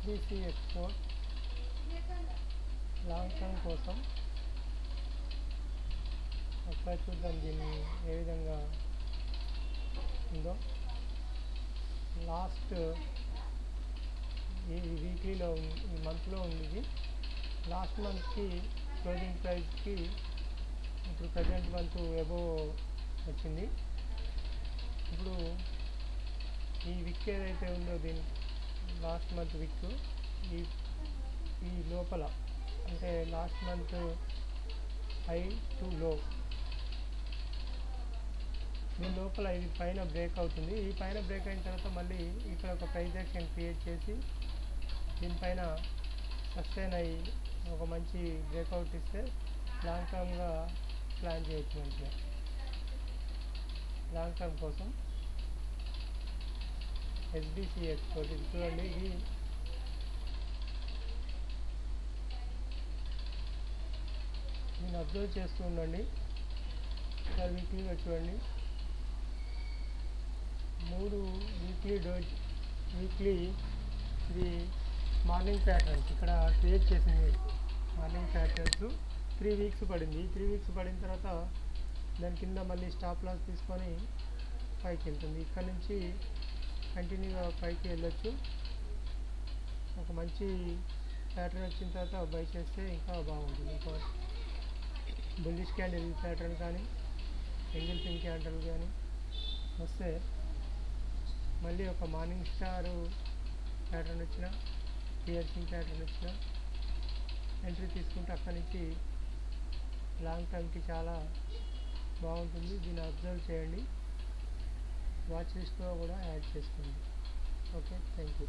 ఎస్బిసి export long term కోసం ఒకసారి చూద్దాం దీన్ని ఏ విధంగా ఉందో. లాస్ట్ ఈ వీక్లీలో ఈ మంత్లో ఉంది. ఇది లాస్ట్ మంత్కి క్లోజింగ్ ప్రైస్కి ఇప్పుడు ప్రజెంట్ మంత్ అబోవ్ వచ్చింది. ఇప్పుడు ఈ విక్ ఏదైతే ఉందో దీని లాస్ట్ మంత్ విక్ ఈ లోపల అంటే లాస్ట్ మంత్ హై టు లో దీని లోపల ఇది పైన బ్రేక్ అవుతుంది. ఈ పైన బ్రేక్ అయిన తర్వాత మళ్ళీ ఇక్కడ ఒక ప్రైస్ యాక్షన్ క్రియేట్ చేసి దీనిపైన సస్టైన్ అయ్యి ఒక మంచి బ్రేక్అవుట్ ఇస్తే లాంగ్ టర్మ్గా ప్లాన్ చేయొచ్చు. మంచిగా లాంగ్ టర్మ్ కోసం ఎస్బిసి ఎక్స్పోర్ట్ ఇది చూడండి. ఇది నేను అబ్జర్వ్ చేస్తూ ఉండండి. సార్ వీక్లీగా చూడండి. 3 వీక్లీ ఇది మార్నింగ్ ప్యాటర్న్స్ ఇక్కడ క్రియేట్ చేసింది. మార్నింగ్ ప్యాటర్న్స్ 3 వీక్స్ పడింది. 3 వీక్స్ పడిన తర్వాత దాని కింద మళ్ళీ స్టాప్ లాస్ తీసుకొని పైకి వెళ్తుంది. ఇక్కడ నుంచి కంటిన్యూగా పైకి వెళ్ళొచ్చు. ఒక మంచి ప్యాటర్న్ వచ్చిన తర్వాత బై చేస్తే ఇంకా బాగుంటుంది. ఒక బుల్లిష్ క్యాండిల్ ప్యాటర్న్ కానీ సింగిల్ పిన్ క్యాండిల్ కానీ వస్తే మళ్ళీ ఒక మార్నింగ్ స్టార్ ప్యాటర్న్ వచ్చిన పియర్సింగ్ ప్యాటర్న్ వచ్చిన ఎంట్రీ తీసుకుంటే అక్కడి నుంచి లాంగ్ టర్మ్కి చాలా బాగుంటుంది. దీన్ని అబ్జర్వ్ చేయండి. వాచ్ లిస్ట్లో కూడా యాడ్ చేసుకోండి. Okay, thank you.